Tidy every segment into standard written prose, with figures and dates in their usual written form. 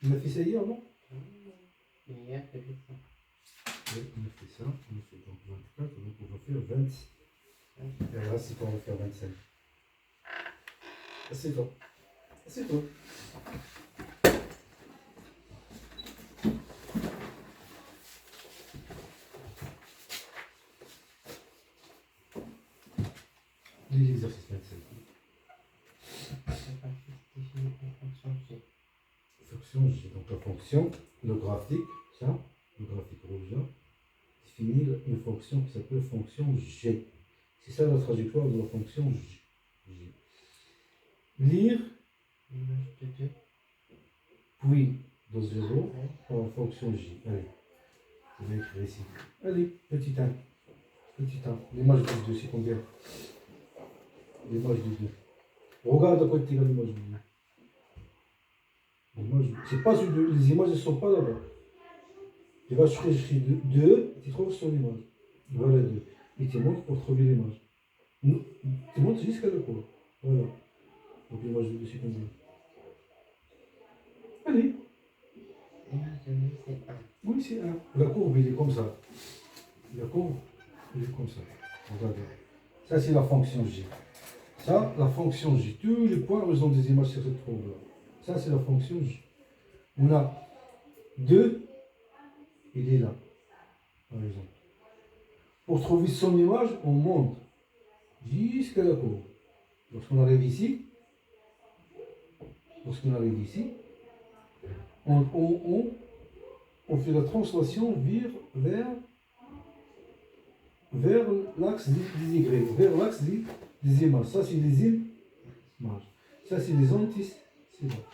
On a fait ça hier, non? Hier, j'ai fait ça. Oui, on a fait ça. On a fait donc 24, donc on va faire 26. Et là, c'est quand on va faire 25. Assieds-toi. Assieds-toi. Lis l'exercice 25. Définir une fonction G. Fonction G. Donc la fonction, le graphique, ça, le graphique rouge là, définir une fonction qui s'appelle fonction G. C'est ça la trajectoire de la fonction G. Lire, L'image de 2. puis de 0 par la fonction J. Allez, je vais écrire ici. Allez, petit 1. Petit 1. L'image de 2, c'est combien? L'image de 2. Regarde à côté de l'image de 2. C'est pas sur 2. Les images ne sont pas là-bas. Tu vas chercher 2 et tu trouves son image. Voilà 2. Et tu montes pour trouver l'image. Tu montes jusqu'à le cours. Voilà. Donc l'image de 2, c'est combien? Allez. L'image de 2, c'est 1. Oui, c'est 1. La courbe, il est comme ça. La courbe, il est comme ça. Regardez. Ça, c'est la fonction J. Ça, la fonction J. Tous les points, ils ont des images sur cette courbe-là. Ça, c'est la fonction J. On a 2, il est là, par exemple. Pour trouver son image, on monte jusqu'à la courbe. Lorsqu'on arrive ici, on fait la translation vers l'axe des Y, vers l'axe des images. Ça, c'est les images. Ça, c'est les antécédents.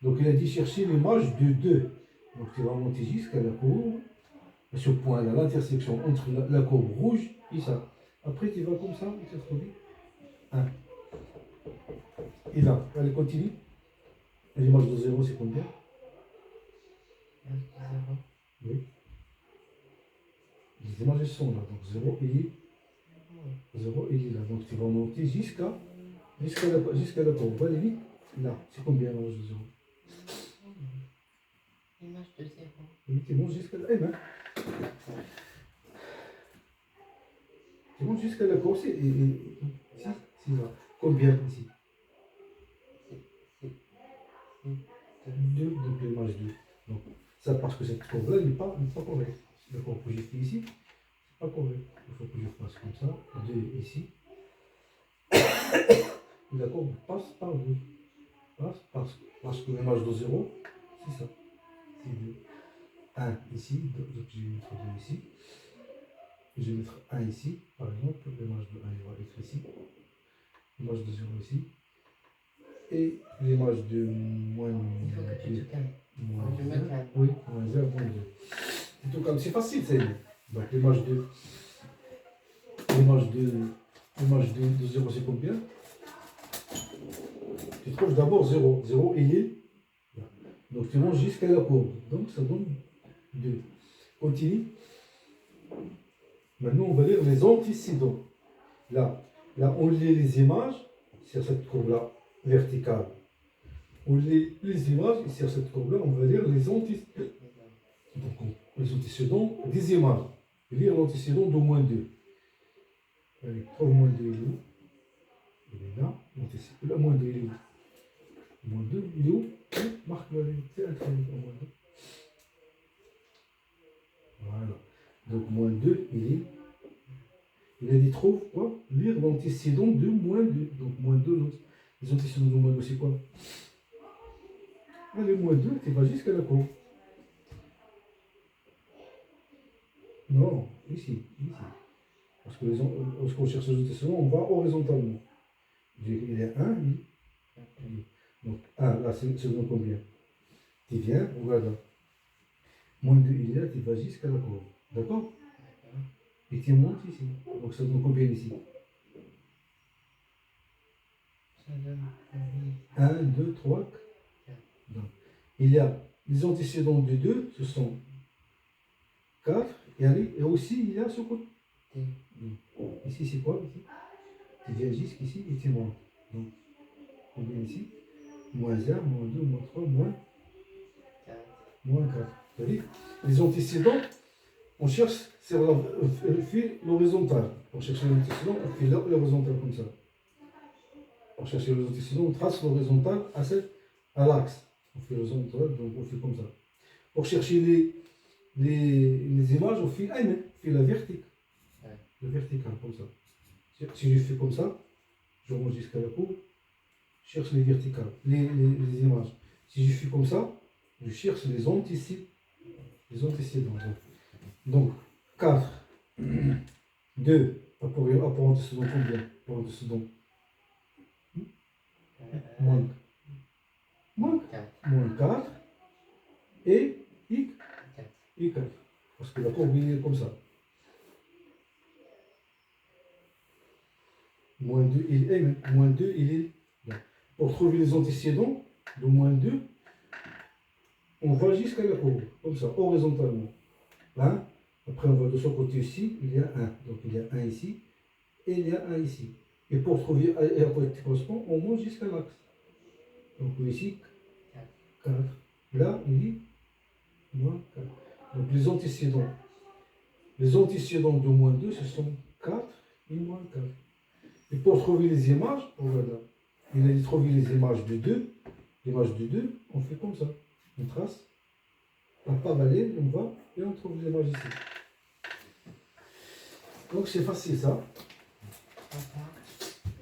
Donc, il a dit chercher l'image de 2. Donc, tu vas monter jusqu'à la courbe, à ce point-là, l'intersection entre la courbe rouge et ça. Après, tu vas comme ça, et tu trouves 1. Et là, allez, continue. L'image de 0, c'est combien? L'image de 0. Oui. Les images sont là. Donc 0, il est 0, il est là. Donc tu vas monter jusqu'à la courbe. Va aller vite. Là, c'est combien l'image de 0? L'image de 0. Oui, tu montes jusqu'à la. Eh ben. Tu montes jusqu'à la courbe. Ici, là. Combien ici? 2, donc l'image 2. Donc ça parce que cette courbe-là n'est pas correcte. La courbe que j'ai fait ici, c'est pas correct. Il faut que je fasse comme ça. 2 ici. Et la courbe passe par 2. Parce que l'image de 0, c'est ça. C'est 2. 1 ici, donc je vais mettre 2 ici. Je vais mettre 1 ici, par exemple. L'image de 1 il va être ici. L'image de 0 ici. Et l'image de moins 2. Il faut que tu te calmes. Moins Je me 1. calme. Oui, moins 1, moins 2. C'est tout comme c'est facile, c'est. Donc l'image de 0, c'est combien? Tu trouves d'abord 0. 0, il est là. Donc tu montes jusqu'à la courbe. Donc ça donne 2. Continue. Maintenant, on va lire les antécédents. Là, on lit les images sur cette courbe-là verticale. On lit les images et sur cette courbe-là, on va lire les antécédents. Donc, les antécédents des images. Et lire l'antécédent de moins 2. Allez, trouve moins 2, il est où? Il est là. Là, moins 2, il est où? Moins 2, il est où? Marque-le, c'est un trait, moins 2. Voilà. Donc, moins 2, il a dit trouve quoi? Lire l'antécédent de moins 2. Donc, moins 2, les antécédents de moins 2, c'est quoi? Allez, moins 2, tu vas jusqu'à la courbe. Non, ici. Parce que lorsqu'on cherche les antécédents, on va horizontalement. Il y a 1, donc 1, là, c'est dans combien? Tu viens, regarde là. Moins 2, il est là, tu vas jusqu'à la courbe. D'accord? Et tu montes ici. Donc ça donne combien ici? Ça donne 1, 2, 3, 4. Donc, il y a les antécédents de 2, ce sont 4. Et aussi, il y a ce côté. Ici, c'est quoi ici? Tu viens jusqu'ici et tu montes. Donc, combien ici? Moins 1, moins 2, moins 3, moins 4. moins 4. Vous voyez? Les antécédents, on cherche sur le fil l'horizontal. Pour chercher l'antécédent, on fait l'horizontal comme ça. Pour chercher les antécédents, on trace l'horizontal à l'axe. On fait l'horizontal, donc on fait comme ça. Pour chercher les images, on fait la vertique. Ouais. Le vertical, comme ça. Si je fais comme ça, je remonte jusqu'à la courbe, je cherche les verticales, les images. Si je fais comme ça, je cherche les antécédents. Donc, 4, 2, rapport antécédent combien? Rapport antécédent moins, moins 4 et I 4. Parce que la courbe est comme ça. Moins 2, moins 2, il est là. Pour trouver les antécédents de moins 2, on va jusqu'à la courbe, comme ça, horizontalement. 1, après on va de ce côté ici, il y a 1. Donc il y a 1 ici, et il y a 1 ici. Et pour trouver à quoi il correspond, on monte jusqu'à l'axe. Donc ici, 4. Là, il est moins 4. Donc les antécédents de moins 2, ce sont 4 et moins 4. Et pour trouver les images, voilà, il a dit trouver les images de 2. L'image de 2, on fait comme ça. On trace la parallèle, on va et on trouve les images ici. Donc c'est facile ça.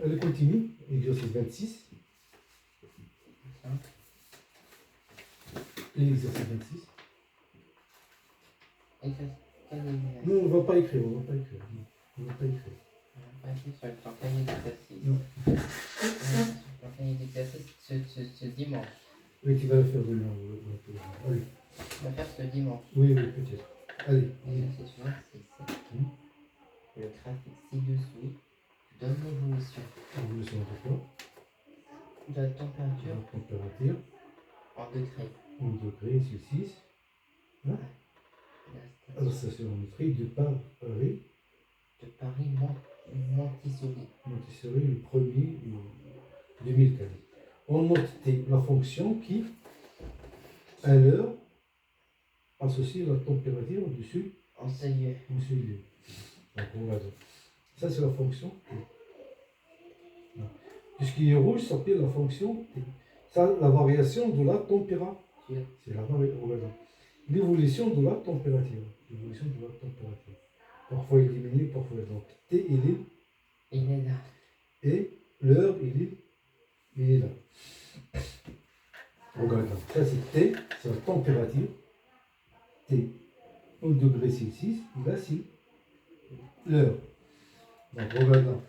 Elle continue, exercice 26. Et l'exercice 26. Non, on ne va pas écrire, on va pas écrire. Non, on va pas écrire. Sur ton cahier d'exercice. Non. Sur ton cahier d'exercice ce dimanche. Oui, tu vas le faire demain. Allez. On va faire ce dimanche. Oui, peut-être. Allez. Exercice 26. Le graphique ci-dessous donne l'évolution L'évolution de quoi? de la température La température en degrés. en degrés Celsius. Hein? La stationnométrie de Paris. De Paris Montessori. Montessori, le 1er 2015. On note la fonction qui, à l'heure, associe la température au-dessus En sérieux. du lieu. Donc on va dire. Ça, c'est la fonction T. Tout ce qui est rouge s'appelle la fonction T. Ça, la variation de la température. C'est la variation. L'évolution de la température. L'évolution de la température. Parfois il diminue, parfois donc T Il est là. et l'heure il est là. Regarde là. Ça c'est T, c'est la température. T. 1 degré Celsius, il a 6. L'heure. Donc regarde là.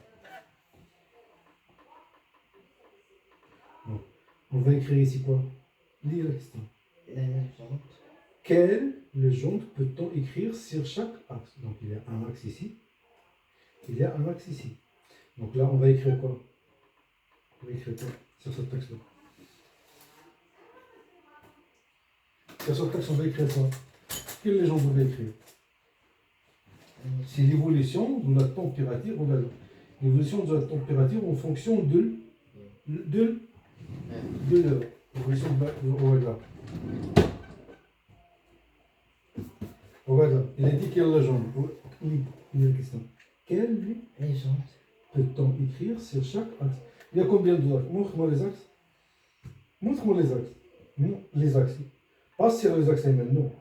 Donc, on va écrire ici quoi? Lire la question. La légende. Quelle légende peut-on écrire sur chaque axe? Donc il y a un axe ici, il y a un axe ici. Donc là on va écrire quoi? On va écrire quoi sur cet axe-là? Sur cet axe on va écrire quoi? Quelle légende on va écrire? C'est l'évolution de la température, regarde, l'évolution de la température en fonction de l'heure. L'évolution de là. Regarde, il a dit quelle légende. Il y a une question. Quelle Légende. peut-on écrire sur chaque axe? Il y a combien de axes? Montre-moi les axes. Montre-moi les axes. Non, les axes. Pas sur les axes maintenant.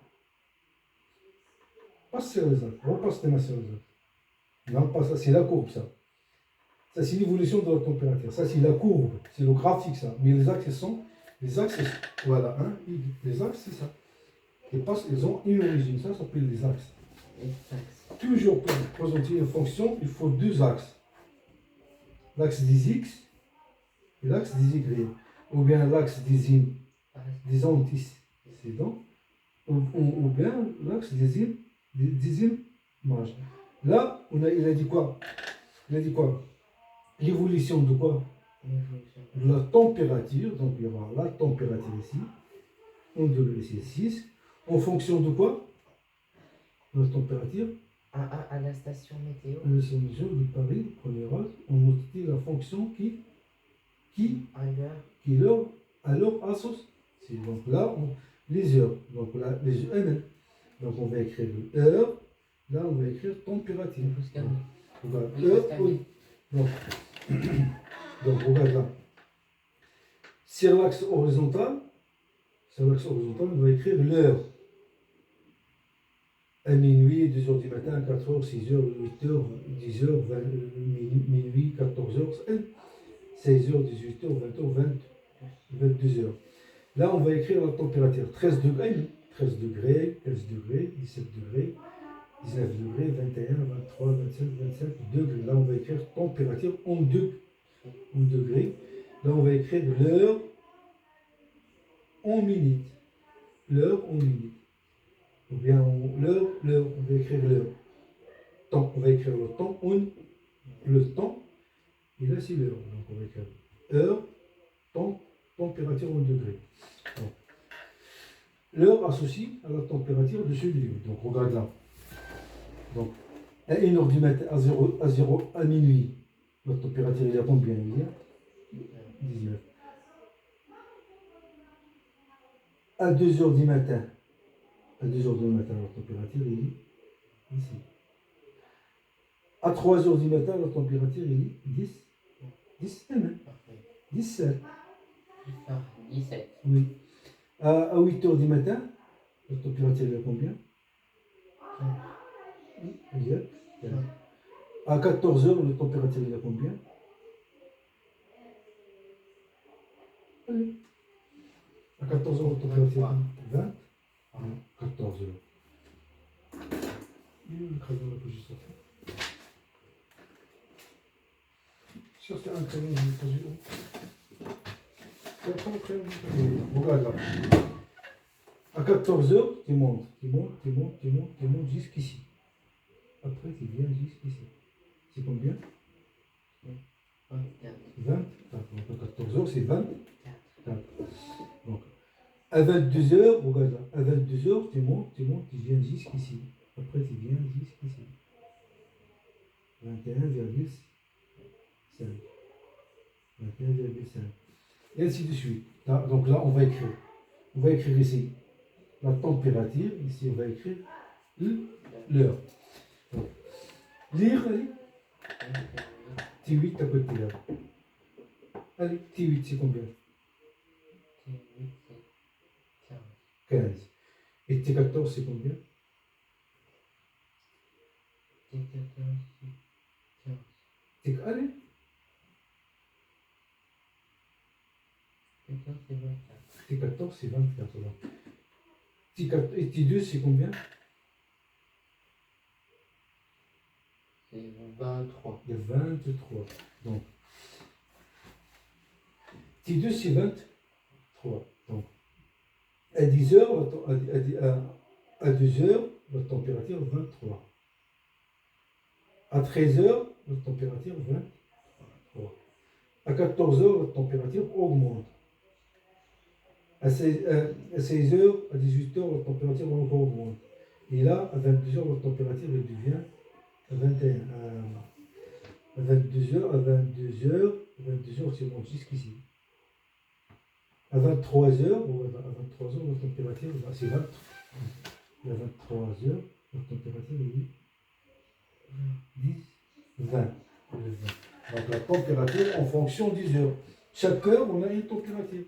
Pas sur les axes. Repasse tes mains sur les axes. Non, pas ça. C'est la courbe, ça. Ça, c'est l'évolution de la température. Ça, c'est la courbe. C'est le graphique, ça. Mais les axes, sont. Les axes, voilà. Hein, les axes, c'est ça. Ils ont une origine, ça s'appelle les axes. Toujours pour présenter une fonction, il faut deux axes. L'axe des x et l'axe des y. Ou bien l'axe des antécédents, ou bien l'axe des images. Là, il a dit quoi? Il a dit quoi? L'évolution de quoi? De la température, donc il y aura la température ici, 1 degré Celsius. En fonction de quoi? De la température. À la station météo. À la station météo de Paris, première axe, on note la fonction qui À l'heure. qui leur associée. Donc là, les heures. Donc là, les heures. Donc on va écrire heure. Là, on va écrire température. Il faut se calmer. Regarde, Il faut se heure. calmer. Donc regarde là. Sur l'axe horizontal, on va écrire l'heure. À minuit, 2 heures du matin, 4 heures, 6 heures, 8 heures, 10 heures, 20, minuit, 14 heures, 16 heures, 18 heures, 20 heures, 22 heures. Là, on va écrire la température. 13 degrés, 13 degrés, 15 degrés, 17 degrés, 19 degrés, 21, 23, 27, 25 degrés. Là, on va écrire température en degrés. Là, on va écrire l'heure en minutes. L'heure en minutes. Ou bien l'heure, on va écrire l'heure. Temps, on va écrire le temps, le temps, et là c'est l'heure. Donc on va écrire heure, temps, température en degrés. Donc, l'heure associée à la température de ce lieu. Donc regarde là. Donc à 1 heure du matin, à minuit, la température il y a combien? Il y a 19. À 2 heures du matin, la température il est ici. À 3 heures du matin, la température est 17. 17. Oui. À 8 heures du matin, la température est combien? Exact. À 14 heures, la température est combien? Allez. À 14 heures, la température est 20. 14 heures. Cherche un crayon, regarde là. À 14 heures, tu montes jusqu'ici. Après, tu viens jusqu'ici. C'est combien? 20. Donc à 14 heures, c'est 24. Donc, à 22 heures, regarde là. À 22 heures, tu montes, tu viens jusqu'ici. Après, tu viens jusqu'ici. 21,5. 21,5. Et ainsi de suite. Là, donc là, on va écrire ici la température. Ici, on va écrire l'heure. Lire, allez. T8 à côté là. Allez, T8, c'est combien? 15. Et T14, c'est combien? Allez. T14, c'est 24. Là. T4, et T2, c'est combien? C'est 23. Il y a 23. Donc, T2, c'est 23. Donc, à 10 heures, à 2 heures, la température 23. À 13 heures, la température 23. À 14 heures, la température augmente. À 16 heures, à 18 heures, la température encore augmente. Et là, à 22 heures, la température devient à 21. À 22 heures, tu montes jusqu'ici. À 23 heures, la température, c'est 20. À 23 heures, la température est 10, 20. Donc la température en fonction des heures. Chaque heure, on a une température.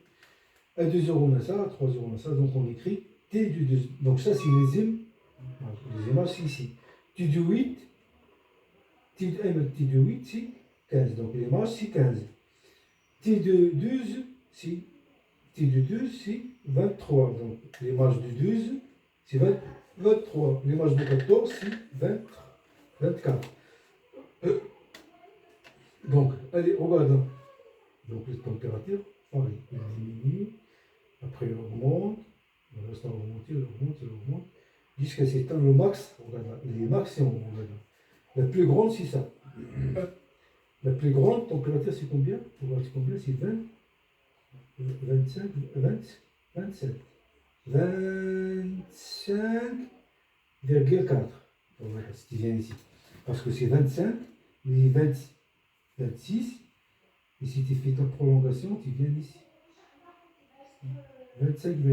À 2 heures, on a ça, à 3 heures, on a ça. Donc on écrit T du 2. Donc ça, c'est les images, c'est ici. T du 8, T du 8, c'est 15. Donc l'image, c'est 15. T de 12, c'est 23. Donc l'image de 12, c'est 23. L'image de 14, c'est 24. Donc, allez, regardons. Donc les températures, pareil, il diminue, après il augmente, il reste à augmenter, il augmente, jusqu'à s'éteindre le max, regarde là, il est maximum, regarde là. La plus grande, c'est ça. La plus grande température, c'est combien? On va voir c'est combien? C'est 20, 25, 20, 27. 25,4. Voilà, si tu viens ici. Parce que c'est 25, mais 20, 26. Et si tu fais ta prolongation, tu viens ici. 25,4.